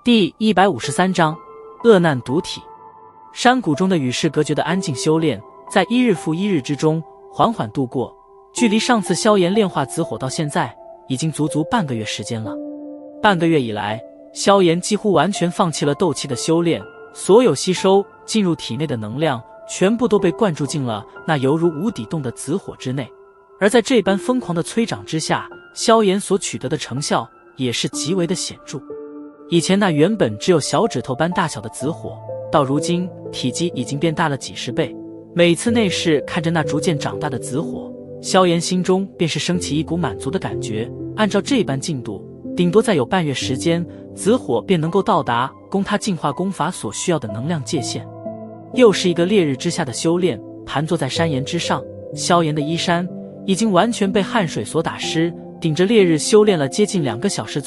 第153章恶难毒体。山谷中的与世隔绝的安静修炼，在一日复一日之中缓缓度过。距离上次萧炎炼化紫火到现在，已经足足半个月时间了。半个月以来，萧炎几乎完全放弃了斗气的修炼，所有吸收进入体内的能量，全部都被灌注进了那犹如无底洞的紫火之内。而在这般疯狂的催长之下，萧炎所取得的成效也是极为的显著。以前那原本只有小指头般大小的紫火，到如今体积已经变大了几十倍。每次内视看着那逐渐长大的紫火，萧炎心中便是升起一股满足的感觉。按照这般进度，顶多再有半月时间，紫火便能够到达供他进化功法所需要的能量界限。又是一个烈日之下的修炼，盘坐在山岩之上，萧炎的衣衫已经完全被汗水所打湿，顶着烈日修炼了接近2个小时左右。